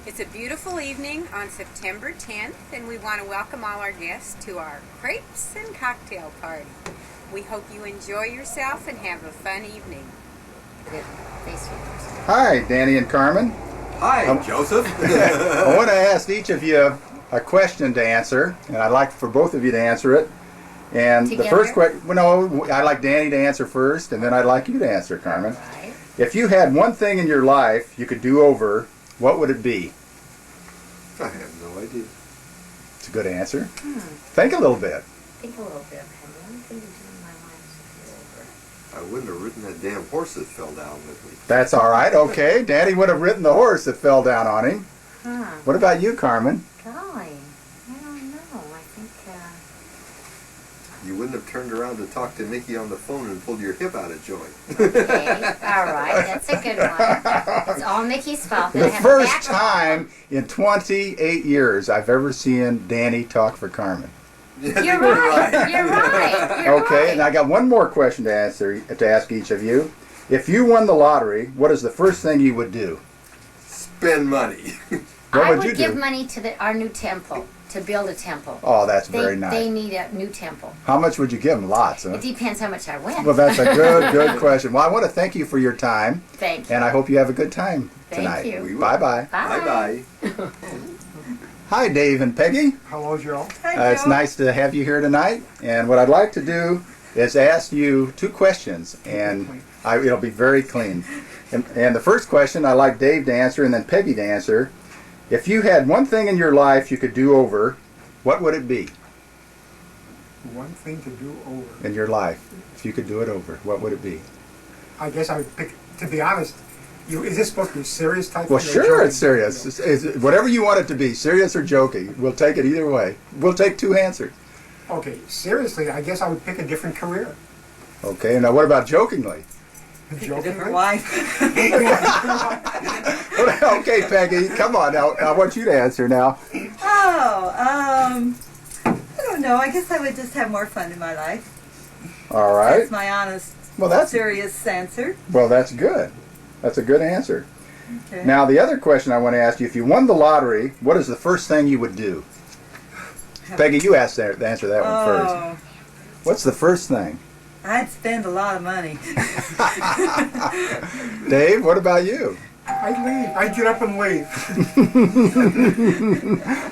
It's a beautiful evening on September 10th, and we want to welcome all our guests to our crepes and cocktail party. We hope you enjoy yourself and have a fun evening. Hi, Danny and Carmen. Hi, Joseph. I want to ask each of you a question to answer, and I'd like for both of you to answer it. And Together? the first question, well, no, I'd like Danny to answer first, and then I'd like you to answer, Carmen. Right. If you had one thing in your life you could do over, what would it be? I have no idea. It's a good answer. Think a little bit. Think a little bit. I had one thing to do in my life to I wouldn't have ridden that damn horse that fell down with me. That's all right. Okay, Danny would have ridden the horse that fell down on him. What about you, Carmen? Golly, I don't know. I think, You wouldn't have turned around to talk to Mickey on the phone and pulled your hip out of joint. okay, all right, that's a good one. It's all Mickey's fault. The first time in 28 years I've ever seen Danny talk for Carmen. You're right. You're right. You're Okay, right. and I got one more question to ask each of you. If you won the lottery, what is the first thing you would do? Spend money. What I would would you give do? money to our new temple, to build a temple. Oh, that's They, very nice. they need a new temple. How much would you give them? Lots, huh? It depends how much I win. Well, that's a good question. Well, I want to thank you for your time, Thank you. and I hope you have a good time Thank tonight. you. Bye-bye. Bye. Bye-bye. Hi, Dave and Peggy. Hello, Joe. It's nice to have you here tonight. And what I'd like to do is ask you two questions, and it'll be very clean. And the first question I'd like Dave to answer and then Peggy to answer. If you had one thing in your life you could do over, what would it be One thing to do over. in your life? If you could do it over, what would it be? I guess I would pick, to be honest, is this supposed to be serious type Well, thing or sure, joking? it's serious. It's whatever you want it to be, serious or joking. We'll take it either way. We'll take two answers. Okay, seriously, I guess I would pick a different career. Okay, now what about jokingly? Jokingly? wife. Okay, Peggy, come on now. I want you to answer now. I don't know. I guess I would just have more fun in my life. All right. That's my honest, Well, that's serious answer. good. That's a good answer. Okay. Now, the other question I want to ask you: if you won the lottery, what is the first thing you would do? Peggy, you answer that one first. What's the first thing? I'd spend a lot of money. Dave, what about you? I'd leave. I'd get up and leave.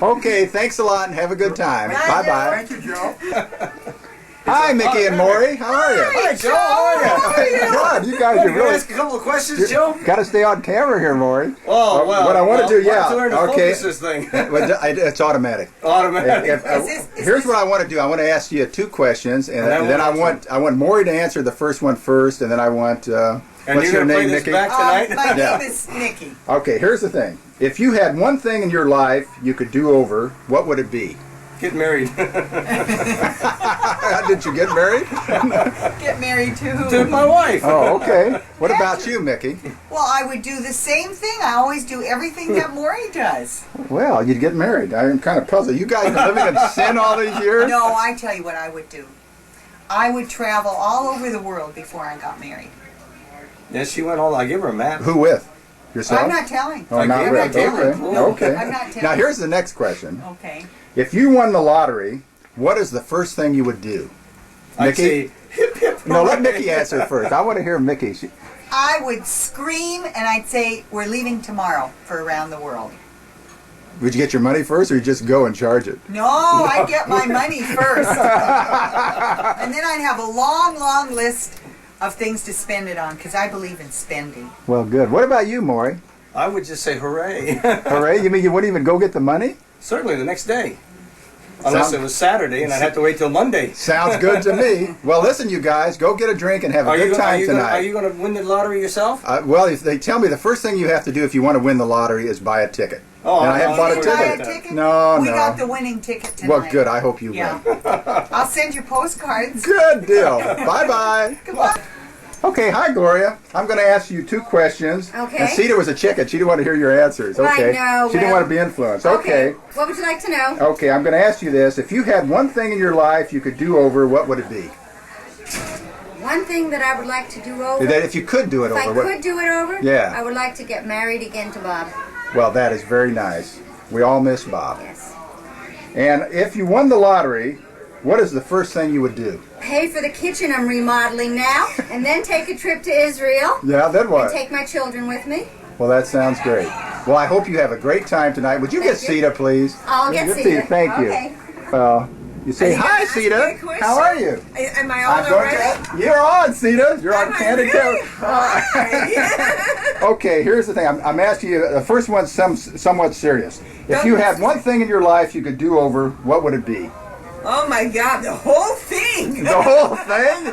Okay, thanks a lot and have a good time. Bye, Bye-bye. Thank you, Joe. Hi, Mickey and Maury. How are you? Hi, Joe. How are you? God, you guys are You gonna really... ask a couple of questions, Joe? Got to stay on camera here, Maury. Oh, well. What I want to do, I'll yeah. have to learn to Okay. focus this thing. It's automatic. Automatic. Here's what I want to do. I want to ask you two questions, and then I want Maury to answer the first one first, and then I want And what's you're your going to play name, this Nikki? back tonight? My Yeah. name is Nikki. Okay, here's the thing. If you had one thing in your life you could do over, what would it be? Get married. Did you get married? Get married to To who? my wife. Oh, okay. What about you, Mickey? Well, I would do the same thing. I always do everything that Maury does. Well, you'd get married. I'm kind of puzzled. You guys been living in sin all these years? No, I tell you what I would do. I would travel all over the world before I got married. Yes, she went all. I give her a map. Who with? Yourself? I'm not telling. Oh, I not gave with. her- I gave her Okay. a clue. No, Okay. I'm not telling. Now, here's the next question. Okay. If you won the lottery, what is the first thing you would do? I'd Mickey? say, hip, hip, No, let hooray. Mickey answer first. I want to hear Mickey. I would scream and I'd say, we're leaving tomorrow for around the world. Would you get your money first, or you just go and charge it? No, I'd get my money first. And then I'd have a long, long list of things to spend it on because I believe in spending. Well, good. What about you, Maury? I would just say hooray. Hooray! You mean you wouldn't even go get the money? Certainly the next day. Unless Sound- it was Saturday and I'd have to wait till Monday. Sounds good to me. Well, listen, you guys, go get a drink and have a good time Are tonight. you going to win the lottery yourself? Well, if they tell me the first thing you have to do if you want to win the lottery is buy a ticket. Oh, and I haven't bought a You didn't buy ticket. a ticket? No, We no. got the winning ticket tonight. Well, good. I hope you Yeah. win. I'll send you postcards. Good deal. Bye-bye. Goodbye. Okay, hi, Gloria. I'm going to ask you two questions. Okay. And Cedar was a chicken. She didn't want to hear your answers. Well, I Okay. know, She didn't well- want to be influenced. Okay. What would you like to know? Okay, I'm going to ask you this. If you had one thing in your life you could do over, what would it be? One One thing that I would like to do over, That if you could do it if I over, could do it over, Yeah. I would like to get married again to Bob. well, that is very nice. We all miss Bob. Yes. And if you won the lottery, what is the first thing you would do? Pay for the kitchen I'm remodeling now, and then take a trip to Israel Yeah, then and what? take my children with me. Well, that sounds great. Well, I hope you have a great time tonight. Would you get Thank you. Sita, please? I'll get Get Sita. Thank you. Okay. Well, you say Are you hi, gonna ask me Sita. a question? How are you? Am I on I'm going already? to. You're on, Sita. You're on Am I Candid really? Camera. Okay, here's the thing. I'm asking you. The first one's somewhat serious. If Don't you be had one thing in your life you could do over, what would it be? Oh my God, the whole thing. The whole thing?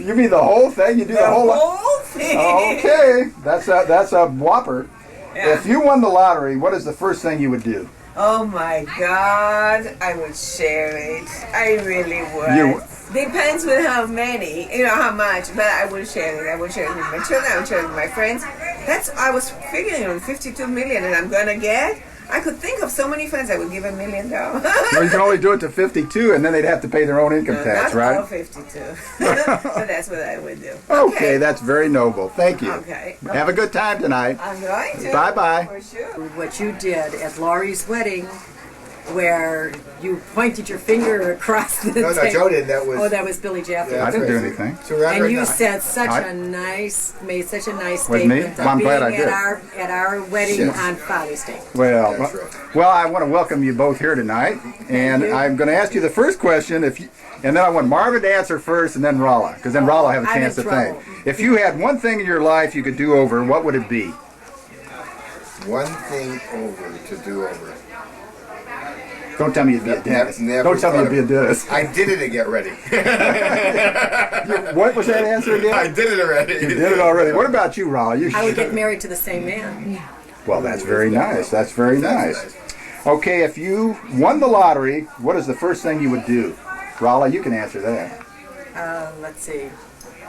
You mean the whole thing? You do the whole. thing. Okay, that's a whopper. Yeah. If you won the lottery, what is the first thing you would do? Oh my God, I would share it. I really would. You- Depends with how many, how much, but I would share it. I would share it with my children, I would share it with my friends. I was figuring on 52 million and I'm gonna get. I could think of so many friends I would give $1 million. Well, you can only do it to 52, and then they'd have to pay their own income tax, Not all right? 52. But that's what I would do. Okay, that's very noble. Thank you. Okay. Have a good time tonight. I'm going to. Bye-bye. For sure. What you did at Laurie's wedding, where you pointed your finger across the No, table. Joe did. That was. Oh, that was Billy Jaffe. I didn't do anything. So we're on And right you now. said I- made such a nice With me? statement Well, I'm of glad being I did. at our wedding Yes. on Father's Day. Well, That's right. well, I want to welcome you both here tonight, and you. I'm going to ask you the first question. And then I want Marvin to answer first, and then Rolla, because then Rolla will have a I'm chance in to think. trouble. If you had one thing in your life you could do over, what would it be? One thing over to do over. Don't tell me you'd be a dentist. Don't tell me you'd be a dentist. I did it to get ready. What was that answer again? I did it already. You did it already. What about you, Rolla? You I would get married to the same man. Well, that's very nice. That's very nice. Okay, if you won the lottery, what is the first thing you would do? Rolla, you can answer that. Let's see.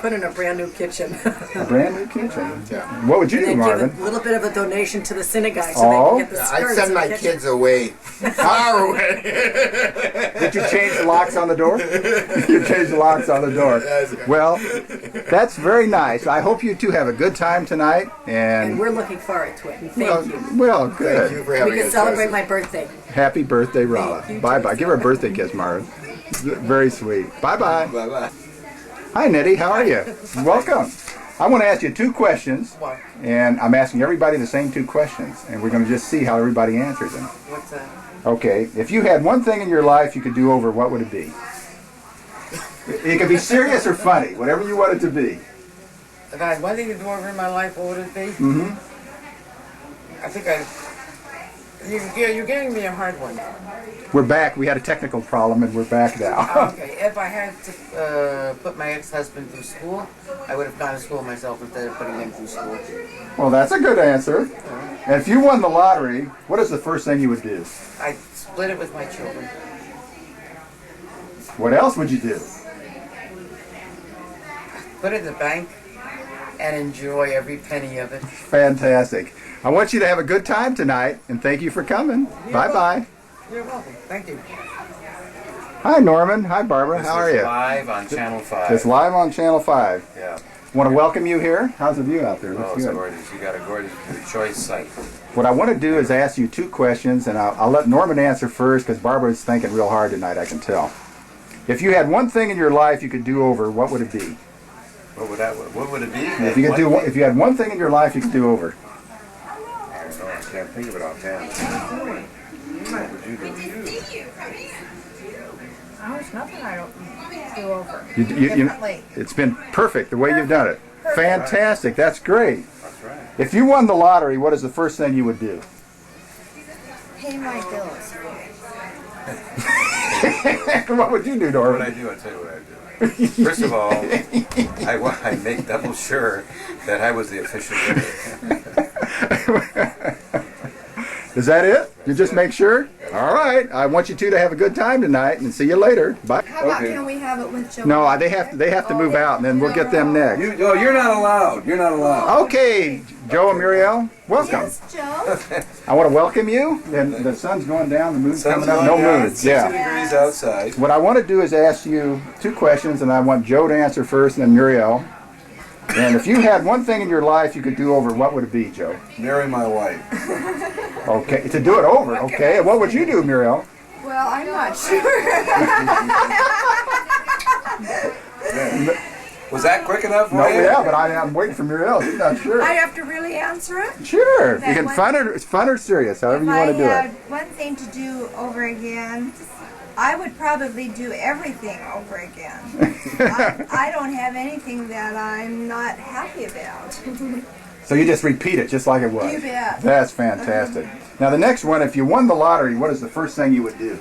Put in a brand new kitchen. A brand new kitchen. Yeah. What would you do, And then Marvin? give a little bit of a donation to the synagogue so Oh. they can get the I'd skirts send in the my kitchen. kids away. Far away. Did you change the locks on the door? You changed the locks on the door. Well, that's very nice. I hope you two have a good time tonight. And And we're looking forward to it. And well, thank you. well, Thank good. you for having We can us. celebrate my birthday. Happy birthday, Rolla. Thank you. Bye-bye. Give her a birthday kiss, Marvin. Very sweet. Bye-bye. Bye bye. Hi, Nettie. How are you? Welcome. I want to ask you two questions, and I'm asking everybody the same two questions, and we're going to just see how everybody answers them. What's that? Okay. If you had one thing in your life you could do over, what would it be? It could be serious or funny, whatever you want it to be. If I had one thing to do over in my life, what would it be? Mm-hmm. I think you're getting me a hard one. We're back. We had a technical problem, and we're back now. Okay, if I had to put my ex-husband through school, I would have gone to school myself instead of putting him through school. Well, that's a good answer. And if you won the lottery, what is the first thing you would do? I'd split it with my children. What else would you do? Put it in the bank and enjoy every penny of it. Fantastic. I want you to have a good time tonight, and thank you for coming. Bye-bye. You're welcome. Thank you. Hi, Norman. Hi, Barbara. How are you? Live on Channel 5. It's live on Channel 5. Yeah. Want to welcome you here. How's the view out there? Oh, Looks it's good. gorgeous. You got a gorgeous, choice site. What I want to do is ask you two questions, and I'll let Norman answer first because Barbara's thinking real hard tonight, I can tell. If you had one thing in your life you could do over, what would it be? What would it be? If you could do, if you had one thing in your life you could do over. I don't know. I can't think of it offhand. What would you do? Oh, there's nothing I don't do over. You, it's been perfect the way you've done it. Fantastic. That's great. That's right. If you won the lottery, what is the first thing you would do? Pay my bills. What would you do, What Norman? would I do? I'll tell you what I'd do. First of all, I make double sure that I was the official winner. Is that it? You just make sure? All right. I want you two to have a good time tonight, and see you later. Bye. How about can we have it with Joe? No, they have to move out, and then we'll get them next. You're not allowed. You're not allowed. Okay, Joe and Muriel, welcome. Yes, Joe. I want to welcome you. And the sun's going down, the moon's coming up. No moon. It's 60 degrees outside. What I want to do is ask you 2 questions, and I want Joe to answer first, and then Muriel. And if you had one thing in your life you could do over, what would it be, Joe? Marry my wife. Okay, to do it over. Okay, what would you do, Muriel? Well, I'm not sure. Was that quick enough for No, you? yeah, but I'm waiting for Muriel. She's not sure. I have to really answer it? Sure. That You can one- it's fun or serious, however you If want to do I had it. one thing to do over again, I would probably do everything over again. I don't have anything that I'm not happy about. So you just repeat it just like it was. You bet. That's fantastic. Now the next one, if you won the lottery, what is the first thing you would do?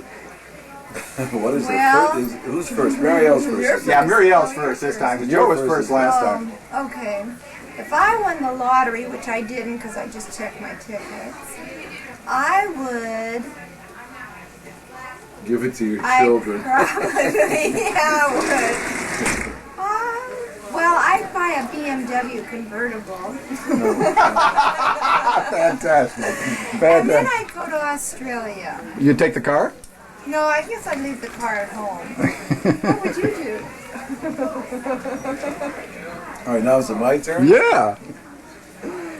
What is Well- it? Who's first? Muriel's first. Yeah, Muriel's first this time, because Joe was first last time. Okay. If I won the lottery, which I didn't because I just checked my tickets, I would. Give it to your I children. probably, yeah, I would. Well, I'd buy a BMW convertible. Fantastic. And then Fantastic. I'd go to Australia. You take the car? No, I guess I'd leave the car at home. What would you do? All right, now is it my turn? Yeah.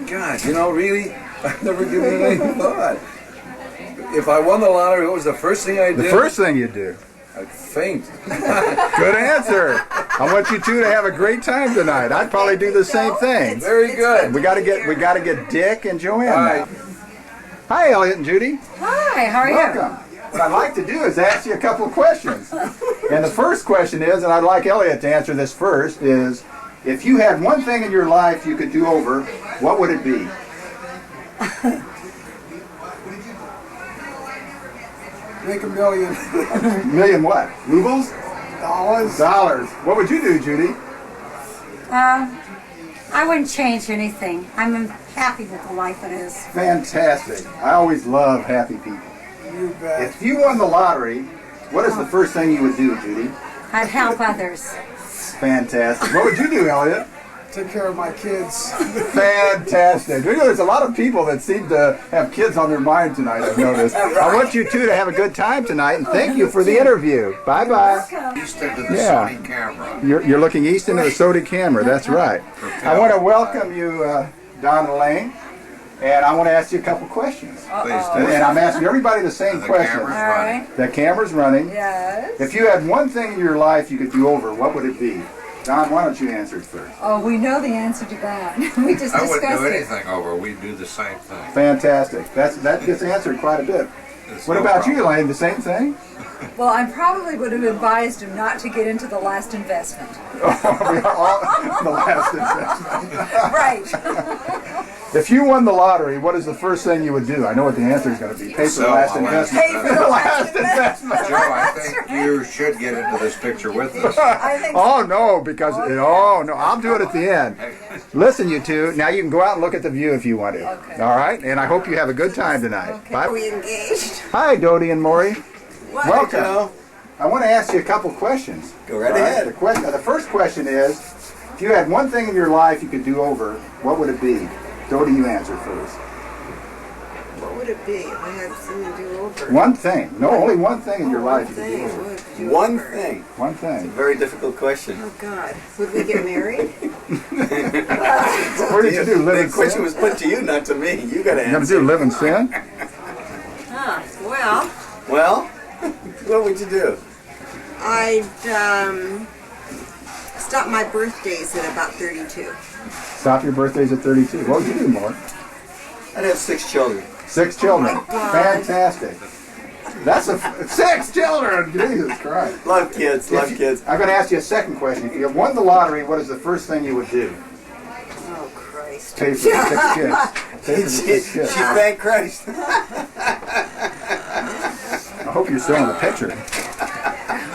God, really? I've never given it any thought. If I won the lottery, what was the first thing I did? The first thing you do. I'd faint. Good answer. I want you two to have a great time tonight. I'd probably do the same thing. Very good. We gotta get Dick and Joanne All now. right. Hi, Elliot and Judy. Hi, how are you? Welcome. What I'd like to do is ask you a couple of questions. And the first question is, and I'd like Elliot to answer this first, is if you had one thing in your life you could do over, what would it be? Make $1 million. Million what? Rubles? Dollars. Dollars. What would you do, Judy? I wouldn't change anything. I'm happy with the life it is. Fantastic. I always love happy people. You bet. If you won the lottery, what is the first thing you would do, Judy? I'd help others. Fantastic. What would you do, Elliot? Take care of my kids. Fantastic. There's a lot of people that seem to have kids on their mind tonight, I've noticed. I want you two to have a good time tonight, and thank you for the interview. Bye-bye. East into the Yeah. Sony camera. You're looking east into the Sodi camera, that's right. I want to welcome you, Don and Elaine, and I want to ask you a couple questions. Please do. And I'm asking everybody the same The question. camera's running. The camera's running. Yes. If you had one thing in your life you could do over, what would it be? Don, why don't you answer it first? Oh, we know the answer to that. We just I wouldn't discussed do it. anything over. We'd do the same thing. Fantastic. That gets answered quite a bit. It's What no about problem. you, Elaine? The same thing? Well, I probably would have advised him not to get into the last investment. We are all the last investment. Right. If you won the lottery, what is the first thing you would do? I know what the answer is going to be. Pay for the Sell last the last investment. Pay for the last investment. Joe, I think you should get into this picture with us. I think Oh no, because oh no, I'll do it at the end. Listen, you two. Now you can go out and look at the view if you want to. Okay. All right, and I hope you have a good time tonight. Bye. We engaged. Hi, Dodie and Maury. Welcome. Joe. I want to ask you a couple questions. Go right All ahead. The first question is, if you had one thing in your life you could do over, what would it be? Dodie, you answer first. What would it be if I had something to do over? One thing. No, only one thing in your life you could do over. What would do One over? thing. One thing. Very difficult question. Oh God, would we get married? What did you do? Live in The question sin? was put to you, not to me. You got to You gonna answer. do live in sin? Well, Well, what would you do? I'd stop my birthdays at about 32. Stop your birthdays at 32. What would you do, more? I'd have 6 children. 6 children. Oh, God. Fantastic. That's 6 children. Jesus Christ. Love kids, love kids. I'm going to ask you a second question. If you won the lottery, what is the first thing you would do? Oh Christ. Pay for the 6 kids. Pay for the 6 She kids. thanked Christ. I hope you're still in the picture.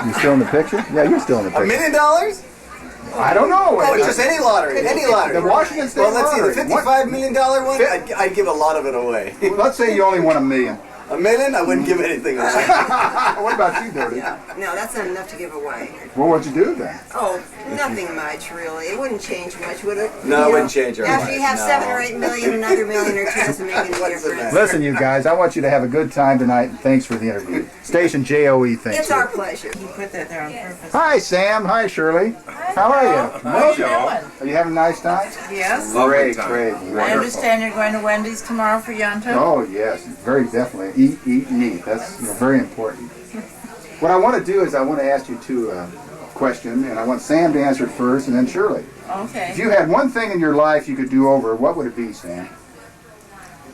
You still in the picture? Yeah, you're still in the $1 picture. million? I don't know. Oh, just any lottery, any lottery. The Washington State Well, let's see, the lottery. $55 million one, I'd give a lot of it away. Let's say you only won $1 million. $1 million? I wouldn't give anything away. What about you, Dirty? No, that's not enough to give away. Well, what'd you do then? Oh, nothing much really. It wouldn't change much, would it? No, it wouldn't change our After life. you have No. 7 or 8 million, another million or two doesn't make any difference. Listen, you guys, I want you to have a good time tonight. And thanks for the interview. Station JOE thanks. It's our pleasure. You put that there on purpose. Hi, Sam. Hi, Shirley. How are you? How you doing? Are you having a nice time? Yes. Great, great. I understand you're going to Wendy's tomorrow for Yonto. Oh, yes. Very definitely. Eat, eat, and eat. That's very important. What I want to do is I want to ask you two questions, and I want Sam to answer it first, and then Shirley. Okay. If you had one thing in your life you could do over, what would it be, Sam?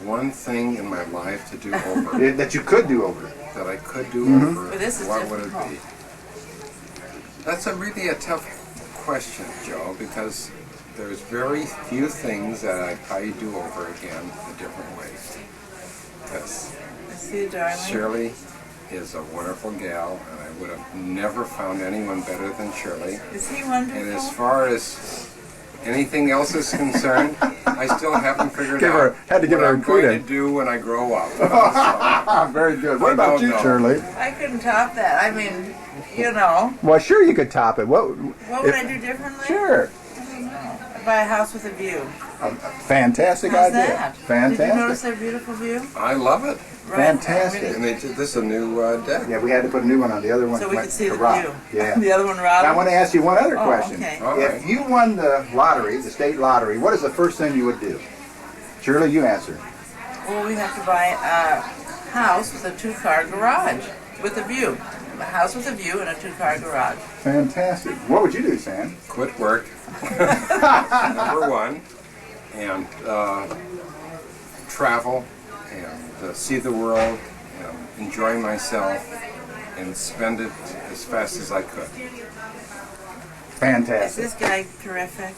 One thing in my life to do over. That you could do over. That I could do Mhm. over. But this is what would it difficult. be? That's really a tough question, Joe, because there's very few things that I'd probably do over again in different ways. Because I see you, darling. Shirley is a wonderful gal, and I would have never found anyone better than Shirley. Is he wonderful? And as far as anything else is concerned, I still haven't figured Had to give what her a I'm going to kudos. do when I grow up. Very good. What I about don't you, know. Shirley? I couldn't top that. I mean, you know. Well, sure you could top it. What would I do differently? Sure. Buy a house with a view. Fantastic How's idea. that? Fantastic. Did you notice their beautiful view? I love it. Fantastic. And they did this a new deck. Yeah, we had to put a new one on. The other one So we went could see to the rot. view. Yeah. The other one rotted. I want to ask you one other Oh, question. okay. All If right. you won the lottery, the state lottery, what is the first thing you would do? Shirley, you answer. Well, we have to buy a house with a 2-car garage with a view. A house with a view and a 2-car garage. Fantastic. What would you do, Sam? Quit work. Number one. And travel and see the world and enjoy myself and spend it as fast as I could. Fantastic. Is this guy terrific?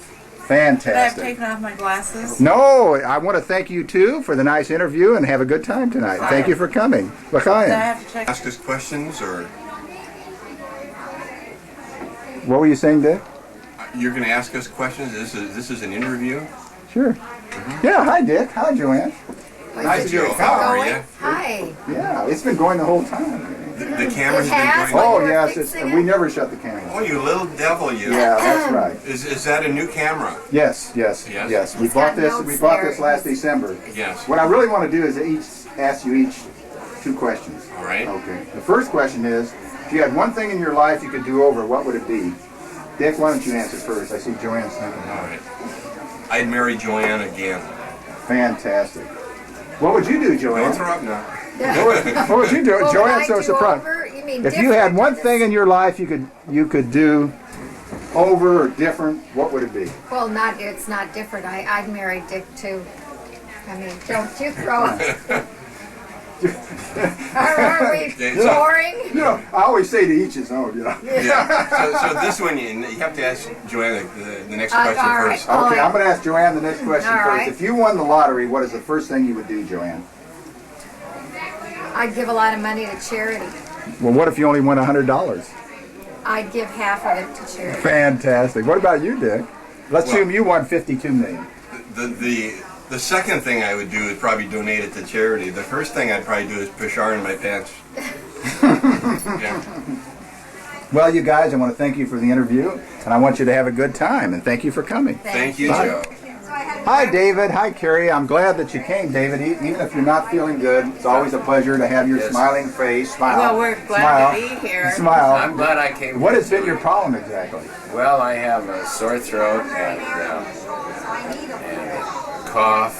Fantastic. Should I have taken off my glasses? No, I want to thank you too for the nice interview and have a good time tonight. Thank you for coming. Do I L'chaim. have to check? Ask us questions, or What were you saying, Dick? you're going to ask us questions? This is an interview? Sure. Yeah, hi Dick. Hi Joanne. Hi, Joe. How are you? Hi. Yeah, it's been going the whole time. The camera's It has? been going. Oh you were yes, fixing we it? never shut the camera. Oh, you little devil, you. Yeah, that's right. Is that a new camera? Yes, yes, Yes? yes. We It's bought got this. notes We bought there. this last December. Yes. What I really want to do is ask you each 2 questions. All right. Okay. The first question is, if you had one thing in your life you could do over, what would it be? Dick, why don't you answer first? I see Joanne's thinking. All right. I'd marry Joanne again. Fantastic. What would you do, Don't Joanne? interrupt now. What would you do? What would Joanne's I so do surprised. over? You mean If you had different one than thing in your life you could do over or different, what would it be? Well, it's not different. I'd marry Dick too. I mean, don't you throw it. Are we Yeah, boring? You know, I always say to each his own, you know. Yeah. So this one, you have to ask Joanne the next question all right. first. Okay, I'm going to ask Joanne the next question All first. right. If you won the lottery, what is the first thing you would do, Joanne? I'd give a lot of money to charity. Well, what if you only won $100? I'd give half of it to charity. Fantastic. What about you, Dick? Let's assume you won $52 million. The second thing I would do is probably donate it to charity. The first thing I'd probably do is push R in my pants. Yeah. Well, you guys, I want to thank you for the interview, and I want you to have a good time, and thank you for coming. Thank you, Bye. Joe. Hi, David. Hi, Carrie. I'm glad that you came, David. Even if you're not feeling good, it's always a pleasure to have your smiling face. Smile. Well, we're glad to be here. Smile. I'm glad I came. What has been your problem exactly? Well, I have a sore throat and cough